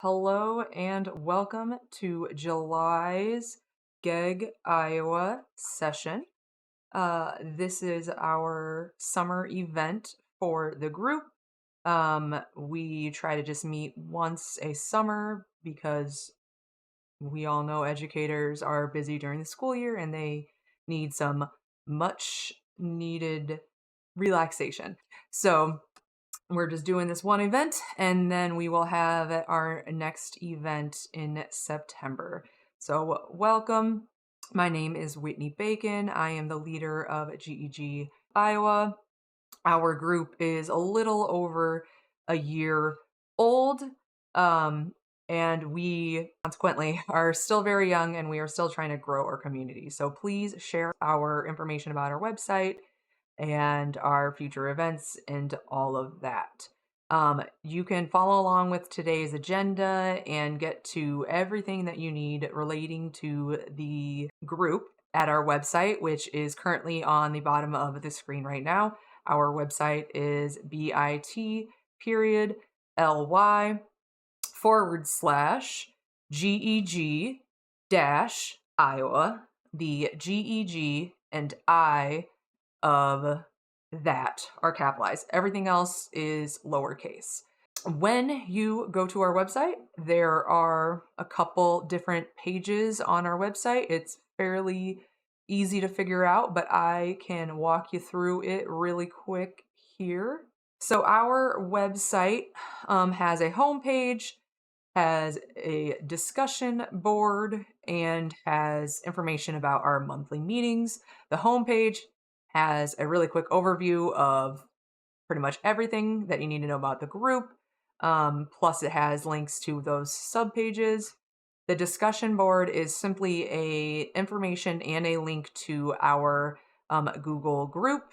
Hello and welcome to July's GEG Iowa session. This is our summer event for the group. We try to just meet once a summer because we all know educators are busy during the school year and they need some much needed relaxation. So we're just doing this one event, and then we will have our next event in September. So, welcome. My name is Whitney Bacon. I am the leader of GEG Iowa. Our group is a little over a year old, and we consequently are still very young and we are still trying to grow our community. So, please share our information about our website and our future events and all of that. You can follow along with today's agenda and get to everything that you need relating to the group at our website, which is currently on the bottom of the screen right now. Our website is bit.ly/GEG Iowa. The GEG and I of that are capitalized. Everything else is lowercase. When you go to our website, there are a couple different pages on our website. It's fairly easy to figure out, but I can walk you through it really quick here. So our website has a homepage, has a discussion board, and has information about our monthly meetings. The homepage has a really quick overview of pretty much everything that you need to know about the group. Plus, it has links to those subpages. The discussion board is simply a information and a link to our Google group,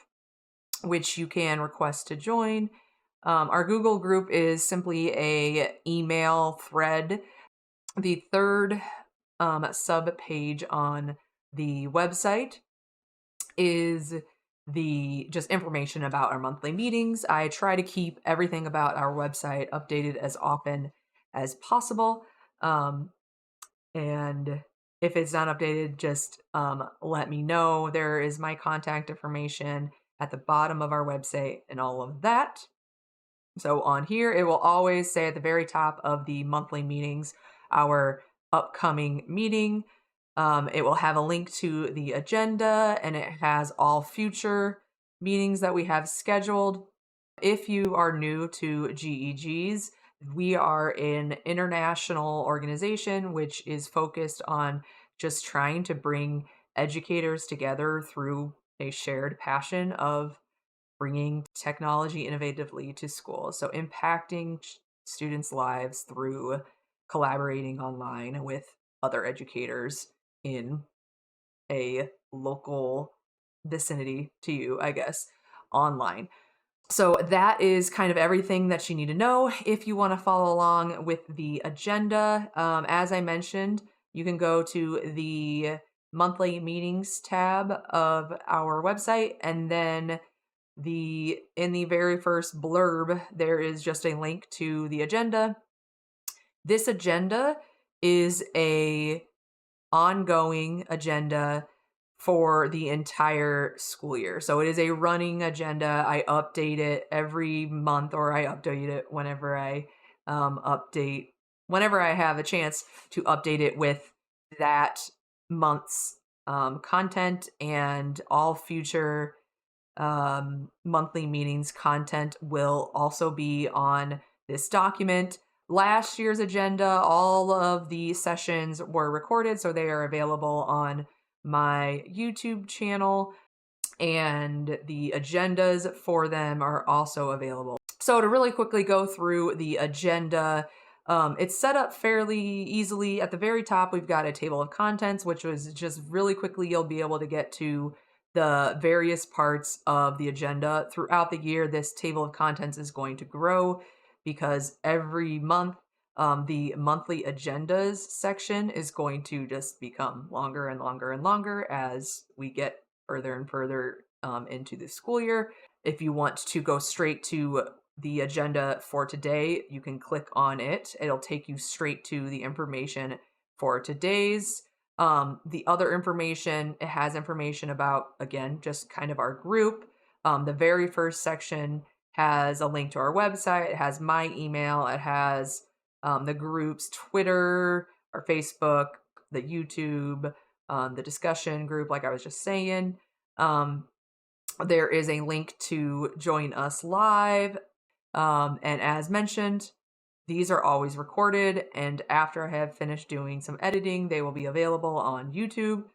which you can request to join. Our Google group is simply a email thread. The third sub page on the website is the just information about our monthly meetings. I try to keep everything about our website updated as often as possible. And if it's not updated, just let me know. There is my contact information at the bottom of our website and all of that. So on here, it will always say at the very top of the monthly meetings, our upcoming meeting. It will have a link to the agenda and it has all future meetings that we have scheduled. If you are new to GEGs, we are an international organization which is focused on just trying to bring educators together through a shared passion of bringing technology innovatively to school. So impacting students' lives through collaborating online with other educators in a local vicinity to you, I guess, online. So that is kind of everything that you need to know. If you want to follow along with the agenda, as I mentioned, you can go to the monthly meetings tab of our website, and then in the very first blurb, there is just a link to the agenda. This agenda is a ongoing agenda for the entire school year. So it is a running agenda. I update it every month, or I update it whenever I whenever I have a chance to update it with that month's content, and all future monthly meetings content will also be on this document. Last year's agenda, all of the sessions were recorded, so they are available on my YouTube channel, and the agendas for them are also available. So to really quickly go through the agenda, it's set up fairly easily. At the very top, we've got a table of contents, which was just really quickly, you'll be able to get to the various parts of the agenda. Throughout the year, this table of contents is going to grow because every month, the monthly agendas section is going to just become longer and longer and longer as we get further and further into the school year. If you want to go straight to the agenda for today. You can click on it. It'll take you straight to the information for today's. The other information, it has information about, again, just kind of our group. The very first section has a link to our website. It has my email. It has the group's Twitter, our Facebook, the YouTube, the discussion group, like I was just saying. There is a link to join us live. And as mentioned, these are always recorded, and after I have finished doing some editing, they will be available on YouTube.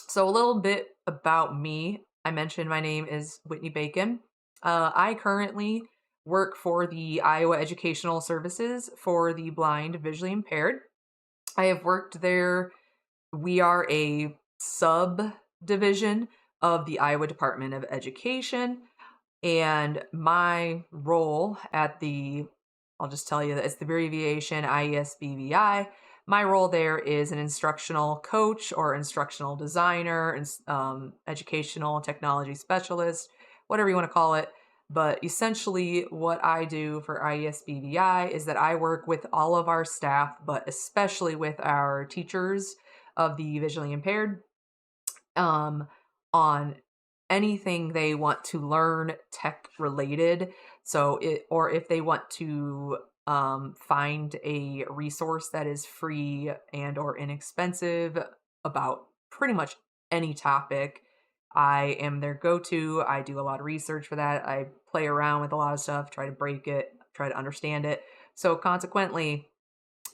So a little bit about me. I mentioned my name is Whitney Bacon. I currently work for the Iowa Educational Services for the blind visually impaired. I have worked there. We are a subdivision of the Iowa Department of Education. And my role at I'll just tell you that it's the abbreviation IESBVI. My role there is an instructional coach or instructional designer, and educational technology specialist, whatever you want to call it. But essentially, what I do for IESBVI is that I work with all of our staff, but especially with our teachers of the visually impaired, on anything they want to learn tech related. So or if they want to find a resource that is free and or inexpensive about pretty much any topic, I am their go-to. I do a lot of research for that. I play around with a lot of stuff, try to break it, try to understand it. So consequently,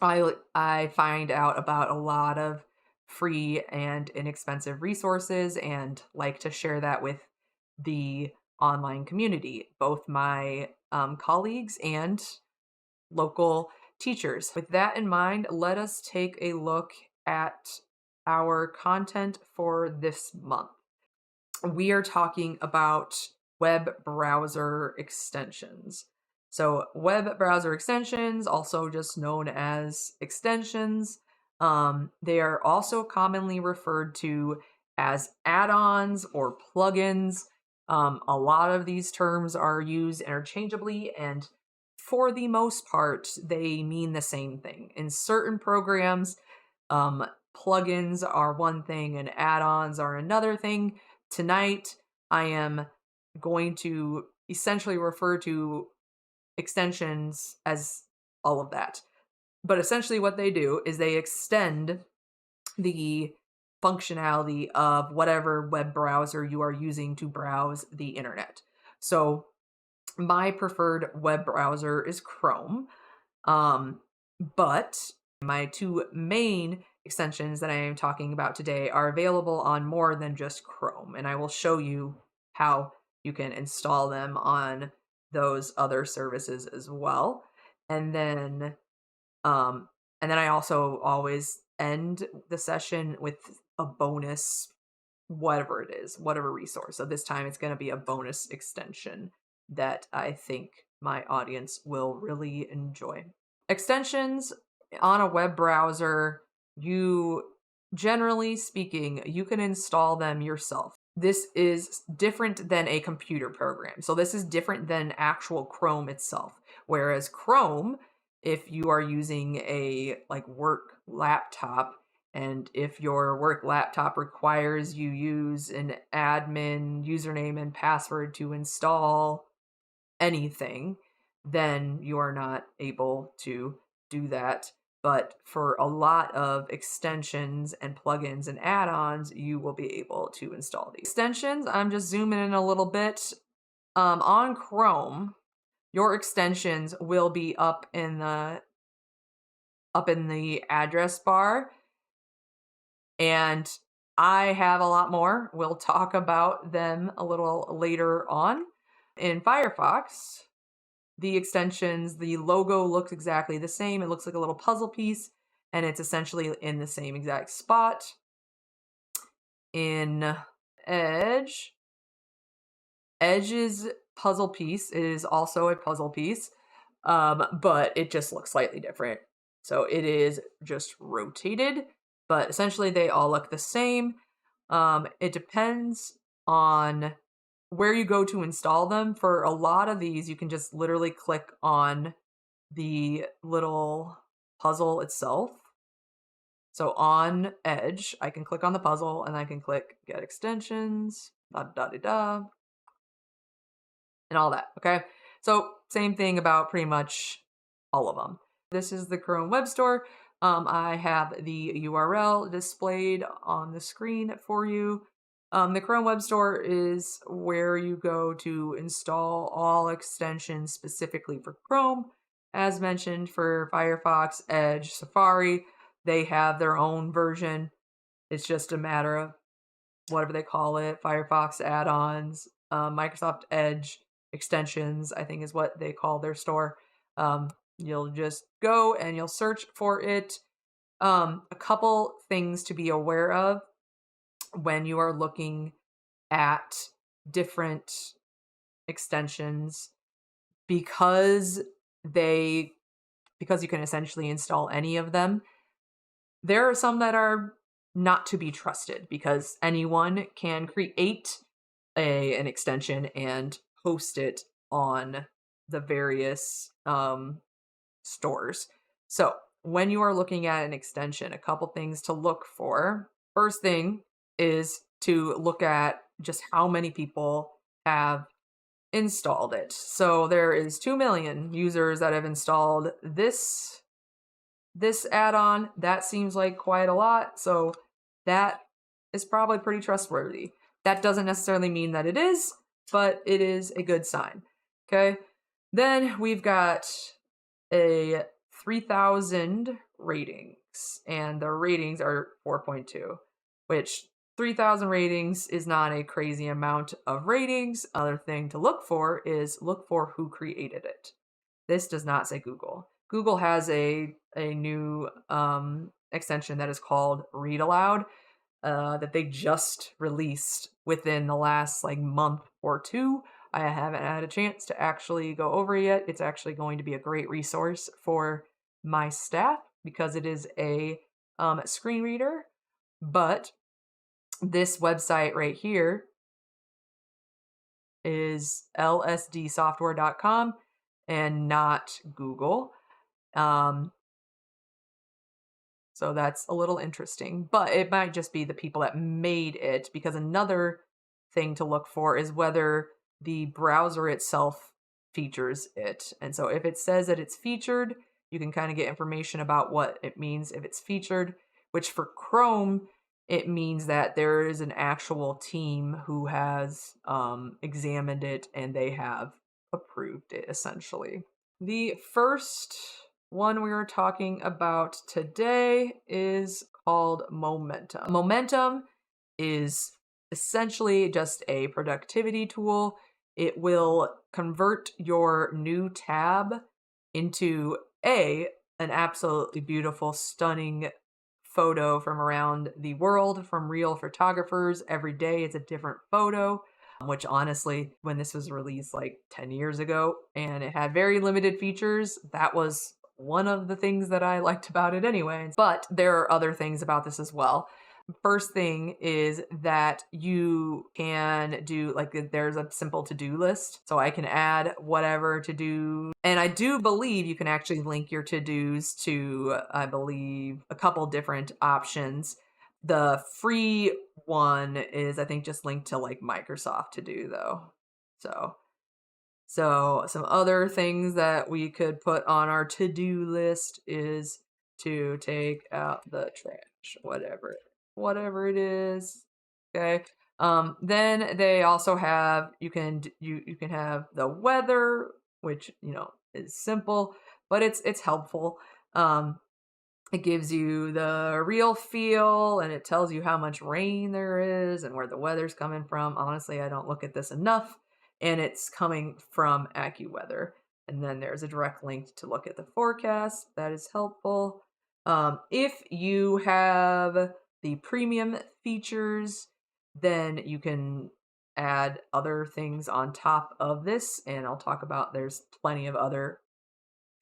I find out about a lot of free and inexpensive resources and like to share that with the online community, both my colleagues and local teachers. With that in mind, let us take a look at our content for this month. We are talking about web browser extensions. So web browser extensions, also just known as extensions, they are also commonly referred to as add-ons or plugins. A lot of these terms are used interchangeably, and for the most part, they mean the same thing. In certain programs, plugins are one thing and add-ons are another thing. Tonight, I am going to essentially refer to extensions as all of that. But essentially what they do is they extend the functionality of whatever web browser you are using to browse the internet. So my preferred web browser is Chrome, but my two main extensions that I am talking about today are available on more than just Chrome, and I will show you how you can install them on those other services as well. And then I also always end the session with a bonus, whatever it is, whatever resource. So this time it's going to be a bonus extension that I think my audience will really enjoy. Extensions on a web browser, generally speaking, you can install them yourself. This is different than a computer program. So this is different than actual Chrome itself. Whereas Chrome, if you are using a work laptop, and if your work laptop requires you use an admin username and password to install anything, then you are not able to do that. But for a lot of extensions and plugins and add-ons, you will be able to install these. Extensions, I'm just zooming in a little bit. On Chrome, your extensions will be up in the address bar. And I have a lot more. We'll talk about them a little later on. In Firefox, the extensions, the logo looks exactly the same. It looks like a little puzzle piece, and it's essentially in the same exact spot. In Edge's puzzle piece is also a puzzle piece, but it just looks slightly different. So it is just rotated, but essentially they all look the same. It depends on where you go to install them, for a lot of these, you can just literally click on the little puzzle itself. So on Edge, I can click on the puzzle and I can click get extensions, da da da da, and all that. Okay. So same thing about pretty much all of them. This is the Chrome Web Store. I have the URL displayed on the screen for you. The Chrome Web Store is where you go to install all extensions specifically for Chrome. As mentioned, for Firefox, Edge, Safari, they have their own version. It's just a matter of whatever they call it, Firefox add-ons, Microsoft Edge extensions, I think is what they call their store. You'll just go and you'll search for it. A couple things to be aware of when you are looking at different extensions, because they because you can essentially install any of them. There are some that are not to be trusted because anyone can create an extension and host it on the various stores. So when you are looking at an extension, a couple things to look for. First thing is to look at just how many people have installed it. So there is 2 million users that have installed this add-on. That seems like quite a lot. So that is probably pretty trustworthy. That doesn't necessarily mean that it is, but it is a good sign. Okay. Then we've got a 3,000 ratings, and the ratings are 4.2, which 3,000 ratings is not a crazy amount of ratings. Other thing to look for is look for who created it. This does not say Google. Google has a new extension that is called Read Aloud that they just released within the last like month or two. I haven't had a chance to actually go over it yet. It's actually going to be a great resource for my staff because it is a screen reader. But this website right here is lsdsoftware.com and not Google. So that's a little interesting, but it might just be the people that made it, because another thing to look for is whether the browser itself features it. And so if it says that it's featured, you can kind of get information about what it means if it's featured, which for Chrome, it means that there is an actual team who has examined it and they have approved it essentially. The first one we are talking about today is called Momentum. Momentum is essentially just a productivity tool. It will convert your new tab into an absolutely beautiful, stunning photo from around the world from real photographers. Every day it's a different photo, which honestly, when this was released like 10 years ago and it had very limited features, that was one of the things that I liked about it anyway. But there are other things about this as well. First thing is that you can do, like, there's a simple to-do list. So I can add whatever to do. And I do believe you can actually link your to-dos to, I believe, a couple different options. The free one is, I think, just linked to like Microsoft To Do though. So some other things that we could put on our to-do list is to take out the trash, whatever it is. Okay. Then they also have, you can have the weather, which, is simple, but it's helpful. It gives you the real feel and it tells you how much rain there is and where the weather's coming from. Honestly, I don't look at this enough, and it's coming from AccuWeather. And then there's a direct link to look at the forecast. That is helpful. If you have the premium features, then you can add other things on top of this. And I'll talk about, there's plenty of other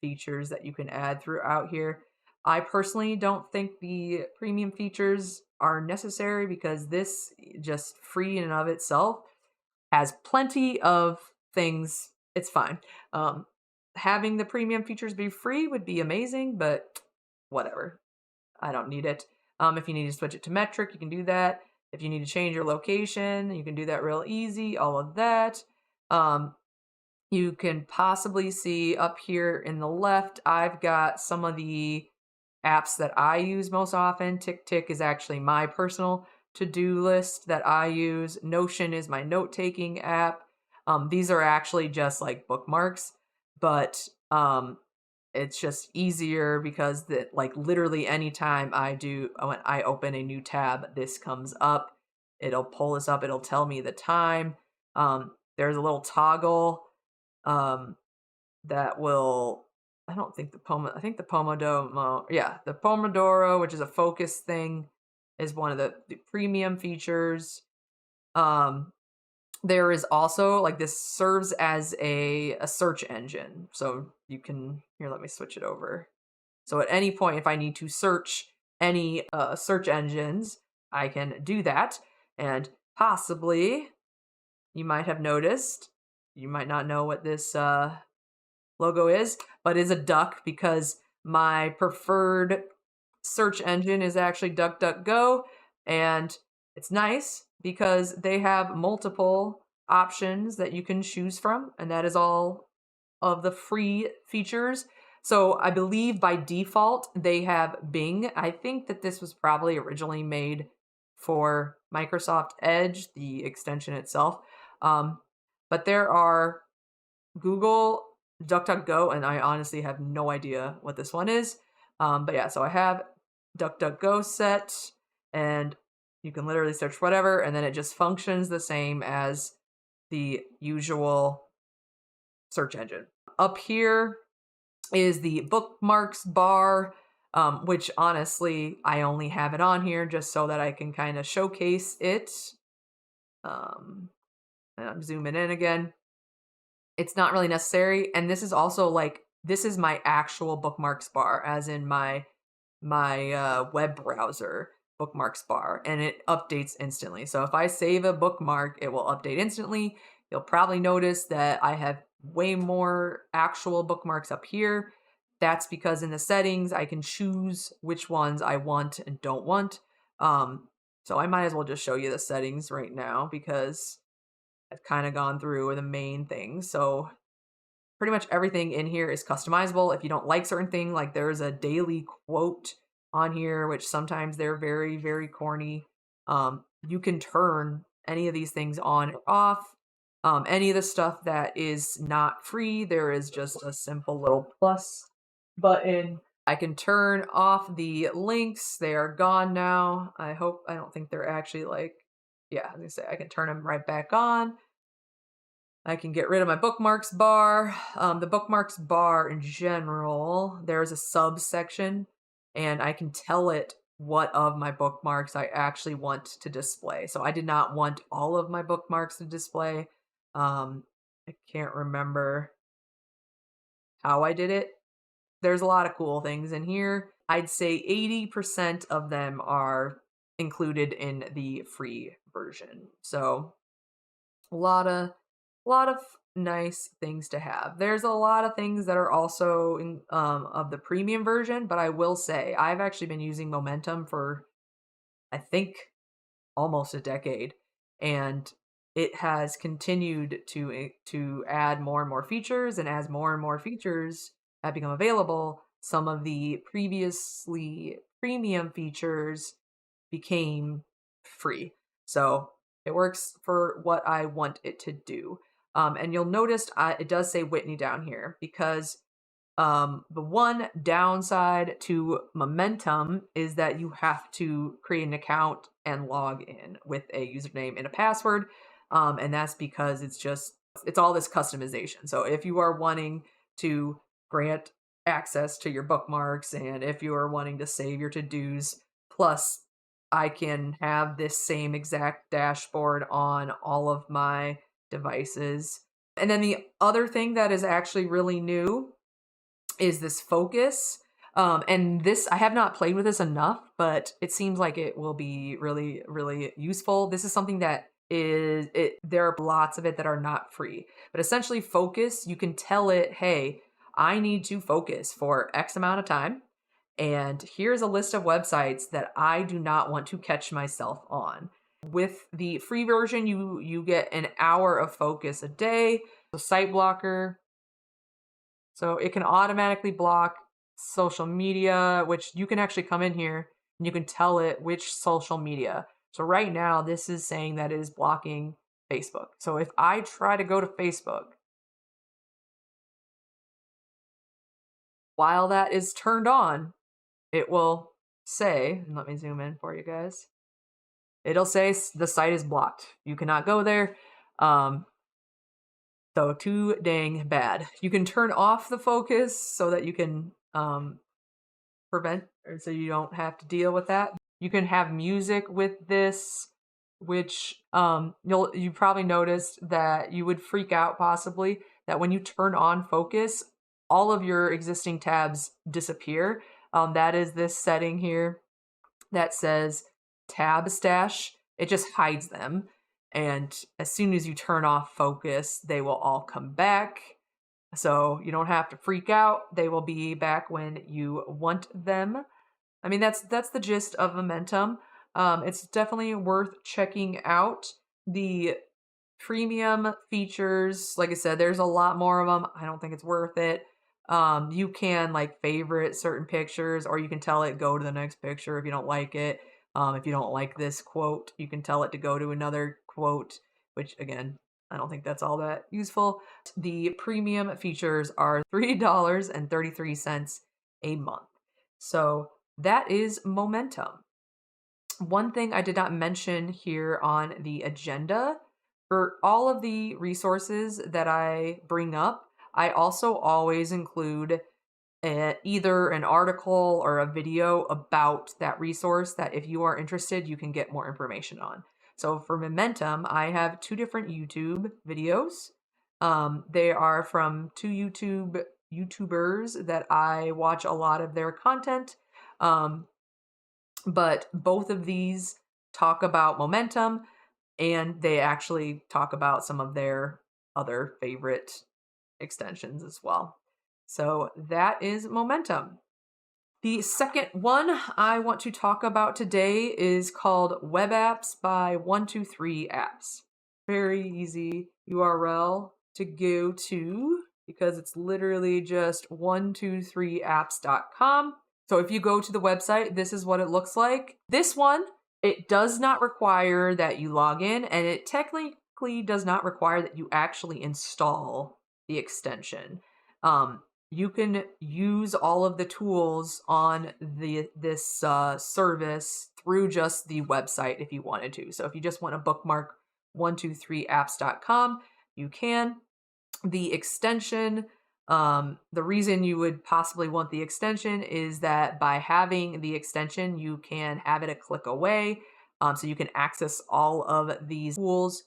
features that you can add throughout here. I personally don't think the premium features are necessary because this just free in and of itself has plenty of things. It's fine. Having the premium features be free would be amazing, but whatever. I don't need it. If you need to switch it to metric, you can do that. If you need to change your location, you can do that real easy, all of that. You can possibly see up here in the left, I've got some of the apps that I use most often. TickTick is actually my personal to-do list that I use. Notion is my note-taking app. These are actually just like bookmarks, but it's just easier because that like literally anytime when I open a new tab, this comes up. It'll pull this up. It'll tell me the time. There's a little toggle um, that will. I don't think I think the Pomodoro. Yeah, the Pomodoro, which is a focus thing, is one of the premium features. There is also like this serves as a search engine. So you can here, let me switch it over. So at any point, if I need to search any search engines, I can do that. And possibly you might have noticed, you might not know what this logo is, but is a duck because my preferred search engine is actually DuckDuckGo, and it's nice because they have multiple options that you can choose from, and that is all of the free features. So I believe by default they have Bing. I think that this was probably originally made for Microsoft Edge, the extension itself. But there are Google, DuckDuckGo, and I honestly have no idea what this one is. But yeah, so I have DuckDuckGo set, and you can literally search whatever, and then it just functions the same as the usual search engine. Up here is the bookmarks bar, which honestly, I only have it on here just so that I can kind of showcase it. And I'm zooming in again. It's not really necessary, and this is also like this is my actual bookmarks bar, as in my web browser bookmarks bar, and it updates instantly. So if I save a bookmark, it will update instantly. You'll probably notice that I have way more actual bookmarks up here. That's because in the settings, I can choose which ones I want and don't want. So I might as well just show you the settings right now because I've kind of gone through the main things. So pretty much everything in here is customizable. If you don't like certain thing, like there's a daily quote on here, which sometimes they're very, very corny. You can turn any of these things on or off. Any of the stuff that is not free, there is just a simple little plus button. I can turn off the links. They are gone now. I don't think they're actually like, yeah, I was gonna say I can turn them right back on. I can get rid of my bookmarks bar. The bookmarks bar in general, there's a subsection, and I can tell it what of my bookmarks I actually want to display. So I did not want all of my bookmarks to display. I can't remember how I did it. There's a lot of cool things in here. I'd say 80% of them are included in the free version. So a lot of nice things to have. There's a lot of things that are also in of the premium version, but I will say I've actually been using Momentum for I think almost a decade, and it has continued to add more and more features, and as more and more features have become available, some of the previously premium features became free. So it works for what I want it to do. And you'll notice it does say Whitney down here because the one downside to Momentum is that you have to create an account and log in with a username and a password. And that's because it's all this customization. So if you are wanting to grant access to your bookmarks and if you are wanting to save your to-dos, plus I can have this same exact dashboard on all of my devices. And then the other thing that is actually really new is this focus. And this, I have not played with this enough, but it seems like it will be really, really useful. This is something that there are lots of it that are not free. But essentially focus, you can tell it, hey, I need to focus for X amount of time. And here's a list of websites that I do not want to catch myself on. With the free version, you get an hour of focus a day. The site blocker, so it can automatically block social media, which you can actually come in here and you can tell it which social media. So right now, this is saying that it is blocking Facebook. So if I try to go to Facebook, while that is turned on, it will say, and let me zoom in for you guys. It'll say the site is blocked. You cannot go there. So too dang bad. You can turn off the focus so that you can prevent, or so you don't have to deal with that. You can have music with this, which you probably noticed that you would freak out possibly that when you turn on focus, all of your existing tabs disappear. That is this setting here that says tab stash. It just hides them. And as soon as you turn off focus, they will all come back. So you don't have to freak out. They will be back when you want them. I mean, that's the gist of Momentum. It's definitely worth checking out. The premium features, like I said, there's a lot more of them. I don't think it's worth it. You can like favorite certain pictures, or you can tell it go to the next picture if you don't like it. If you don't like this quote, you can tell it to go to another quote, which again, I don't think that's all that useful. The premium features are $3.33 a month. So that is Momentum. One thing I did not mention here on the agenda, for all of the resources that I bring up, I also always include either an article or a video about that resource that if you are interested, you can get more information on. So for Momentum, I have 2 different YouTube videos. They are from 2 YouTubers that I watch a lot of their content. But both of these talk about Momentum, and they actually talk about some of their other favorite extensions as well. So that is Momentum. The second one I want to talk about today is called Web Apps by 123 Apps. Very easy URL to go to because it's literally just 123apps.com. So if you go to the website, this is what it looks like. This one, it does not require that you log in, and it technically does not require that you actually install the extension. You can use all of the tools on this service through just the website if you wanted to. So if you just want to bookmark 123apps.com, you can. The extension, the reason you would possibly want the extension is that by having the extension, you can have it a click away. So you can access all of these tools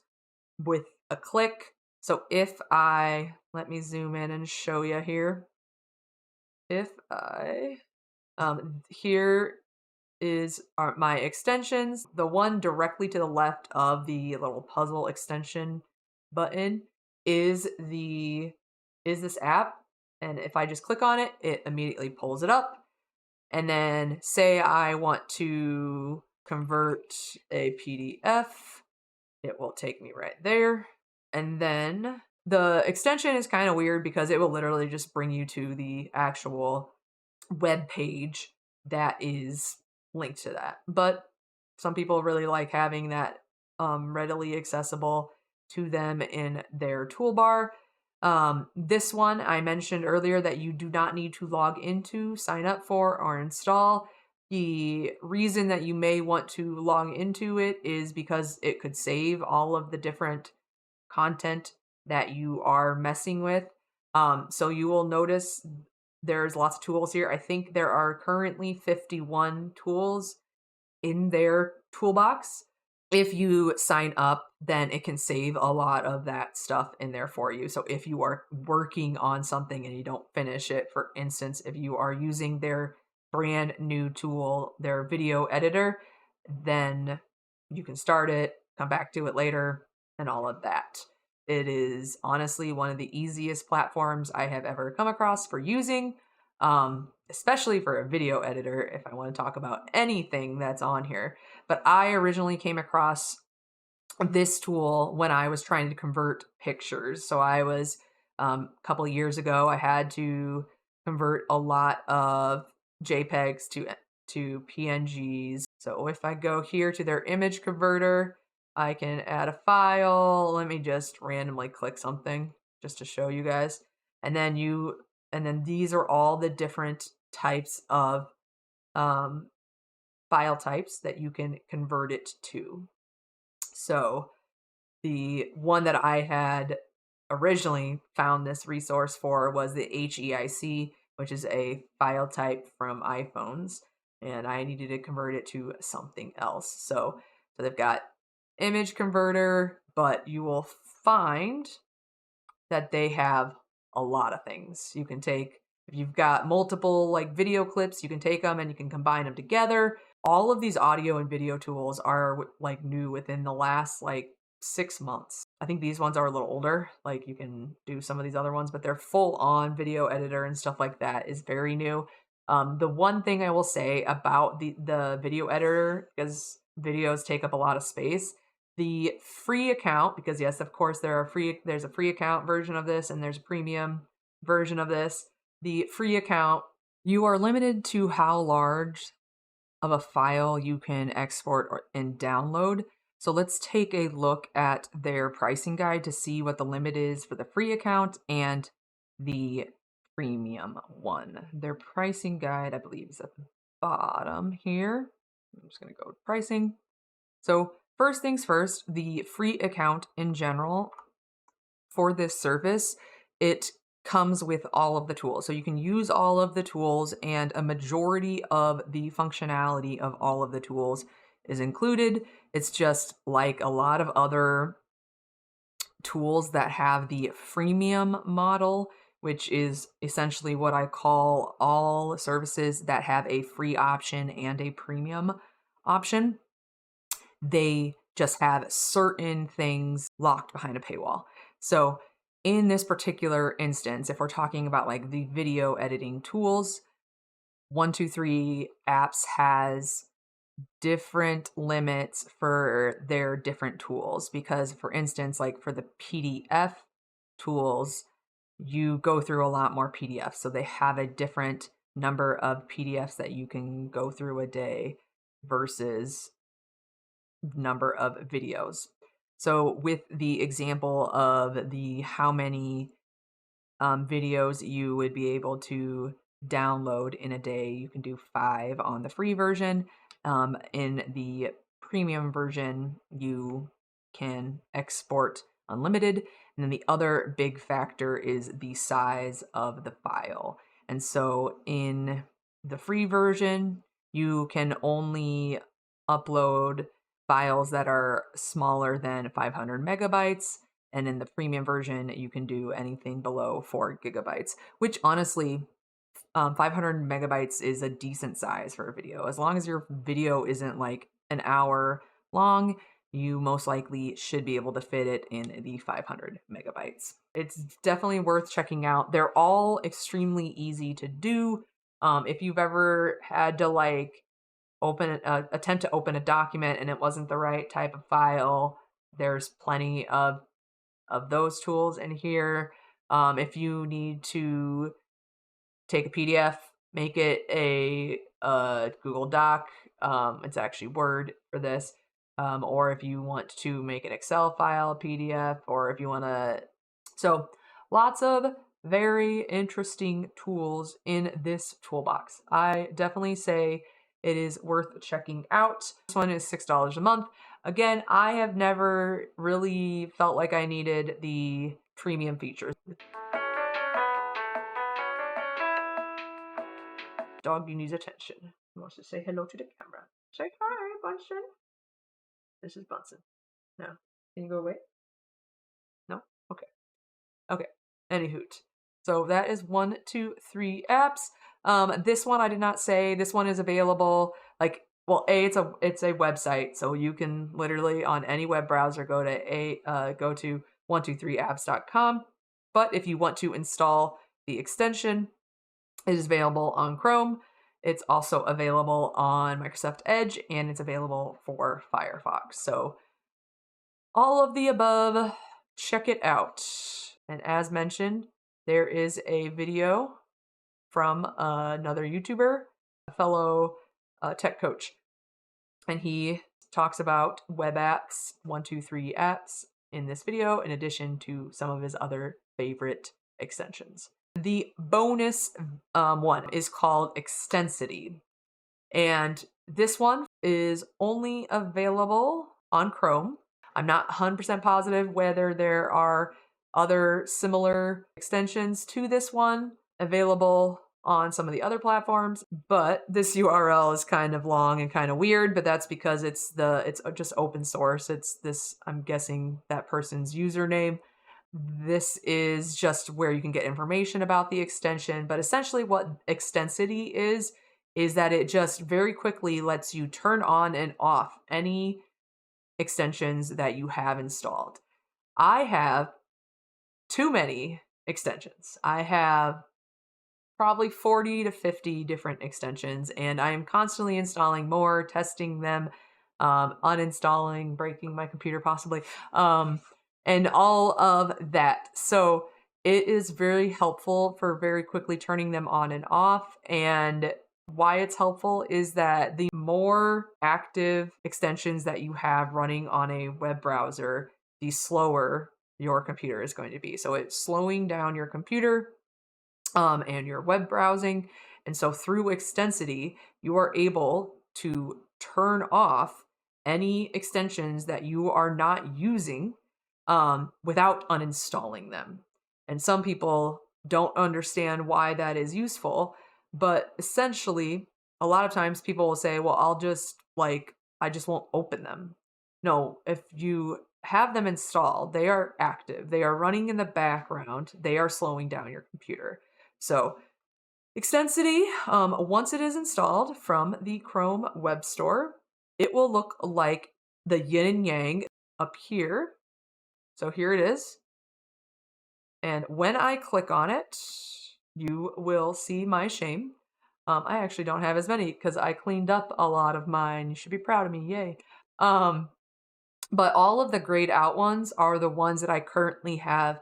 with a click. So if let me zoom in and show you here. If here are my extensions. The one directly to the left of the little puzzle extension button is this app. And if I just click on it, it immediately pulls it up. And then say I want to convert a PDF, it will take me right there. And then the extension is kind of weird because it will literally just bring you to the actual web page that is linked to that. But some people really like having that readily accessible to them in their toolbar. This one I mentioned earlier that you do not need to log into, sign up for, or install. The reason that you may want to log into it is because it could save all of the different content that you are messing with. So you will notice there's lots of tools here. I think there are currently 51 tools in their toolbox. If you sign up, then it can save a lot of that stuff in there for you. So if you are working on something and you don't finish it, for instance, if you are using their brand new tool, their video editor, then you can start it, come back to it later, and all of that. It is honestly one of the easiest platforms I have ever come across for using, especially for a video editor if I want to talk about anything that's on here. But I originally came across this tool when I was trying to convert pictures. So I was a couple of years ago, I had to convert a lot of JPEGs to PNGs. So if I go here to their image converter, I can add a file. Let me just randomly click something just to show you guys. And then these are all the different types of um, file types that you can convert it to. So the one that I had originally found this resource for was the HEIC, which is a file type from iPhones, and I needed to convert it to something else. So they've got image converter, but you will find that they have a lot of things. You can take, if you've got multiple like video clips, you can take them and you can combine them together. All of these audio and video tools are like new within the last like 6 months. I think these ones are a little older. Like you can do some of these other ones, but their full on video editor and stuff like that is very new. The one thing I will say about the video editor, because videos take up a lot of space, the free account, because yes, of course there's a free account version of this and there's a premium version of this. The free account, you are limited to how large of a file you can export and download. So let's take a look at their pricing guide to see what the limit is for the free account and the premium one. Their pricing guide, I believe, is at the bottom here. I'm just going to go to pricing. So first things first, the free account in general for this service, it comes with all of the tools. So you can use all of the tools, and a majority of the functionality of all of the tools is included. It's just like a lot of other tools that have the freemium model, which is essentially what I call all services that have a free option and a premium option. They just have certain things locked behind a paywall. So in this particular instance, if we're talking about like the video editing tools, 123 Apps has different limits for their different tools. Because for instance, like for the PDF tools, you go through a lot more PDFs. So they have a different number of PDFs that you can go through a day versus number of videos. So with the example of the how many videos you would be able to download in a day, you can do 5 on the free version. In the premium version, you can export unlimited. And then the other big factor is the size of the file. And so in the free version, you can only upload files that are smaller than 500 megabytes. And in the premium version, you can do anything below 4 gigabytes, which honestly, 500 megabytes is a decent size for a video. As long as your video isn't like an hour long, you most likely should be able to fit it in the 500 megabytes. It's definitely worth checking out. They're all extremely easy to do. If you've ever had to like attempt to open a document and it wasn't the right type of file, there's plenty of those tools in here. If you need to take a PDF, make it a Google Doc, it's actually Word for this, or if you want to make an Excel file, PDF, or if you want to, so lots of very interesting tools in this toolbox. I definitely say it is worth checking out. This one is $6 a month. Again, I have never really felt like I needed the premium features. Doggie needs attention. He wants to say hello to the camera. Say hi, Bunsen. This is Bunsen. No. Can you go away? No? Okay. Okay. Anyhoot. So that is 1, 2, 3 apps. This one I did not say. This one is available. Like well, it's a website, so you can literally on any web browser go to 123apps.com. But if you want to install the extension, it is available on Chrome. It's also available on Microsoft Edge, and it's available for Firefox. So all of the above, check it out. And as mentioned, there is a video from another YouTuber, a fellow tech coach, and he talks about web apps, 123 apps in this video, in addition to some of his other favorite extensions. The bonus one is called Extensity, and this one is only available on Chrome. I'm not 100% positive whether there are other similar extensions to this one available on some of the other platforms, but this URL is kind of long and kind of weird, but that's because it's just open source. It's this, I'm guessing, that person's username. This is just where you can get information about the extension, but essentially what Extensity is that it just very quickly lets you turn on and off any extensions that you have installed. I have too many extensions. I have probably 40 to 50 different extensions, and I am constantly installing more, testing them, uninstalling, breaking my computer possibly, and all of that. So it is very helpful for very quickly turning them on and off. And why it's helpful is that the more active extensions that you have running on a web browser, the slower your computer is going to be. So it's slowing down your computer and your web browsing. And so through Extensity, you are able to turn off any extensions that you are not using without uninstalling them. And some people don't understand why that is useful, but essentially, a lot of times people will say, well, I just won't open them. No, if you have them installed, they are active, they are running in the background, they are slowing down your computer. So Extensity, once it is installed from the Chrome Web Store, it will look like the yin and yang up here. So here it is. And when I click on it, you will see my shame. I actually don't have as many because I cleaned up a lot of mine. You should be proud of me. Yay. But all of the grayed out ones are the ones that I currently have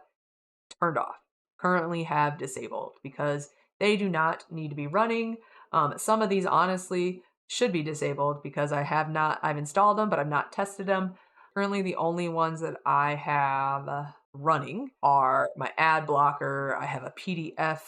turned off, currently have disabled, because they do not need to be running. Some of these honestly should be disabled because I've installed them, but I've not tested them. Currently, the only ones that I have running are my ad blocker. I have a PDF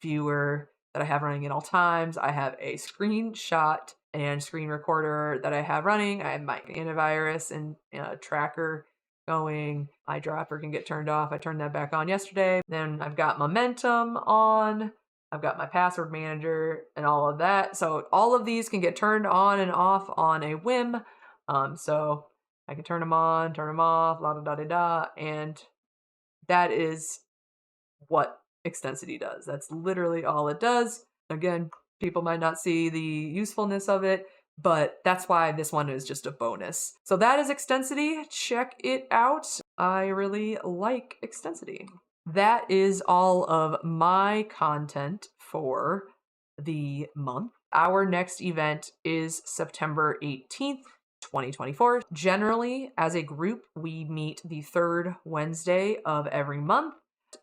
viewer that I have running at all times. I have a screenshot and screen recorder that I have running. I have my antivirus and tracker going. Eyedropper can get turned off. I turned that back on yesterday. Then I've got Momentum on. I've got my password manager and all of that. So all of these can get turned on and off on a whim. So I can turn them on, turn them off, la da da da da. And that is what Extensity does. That's literally all it does. Again, people might not see the usefulness of it, but that's why this one is just a bonus. So that is Extensity. Check it out. I really like Extensity. That is all of my content for the month. Our next event is September 18th, 2024. Generally, as a group, we meet the third Wednesday of every month.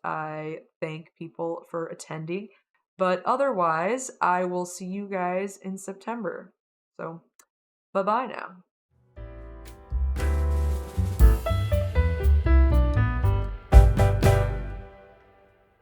I thank people for attending, but otherwise, I will see you guys in September. So, bye-bye now.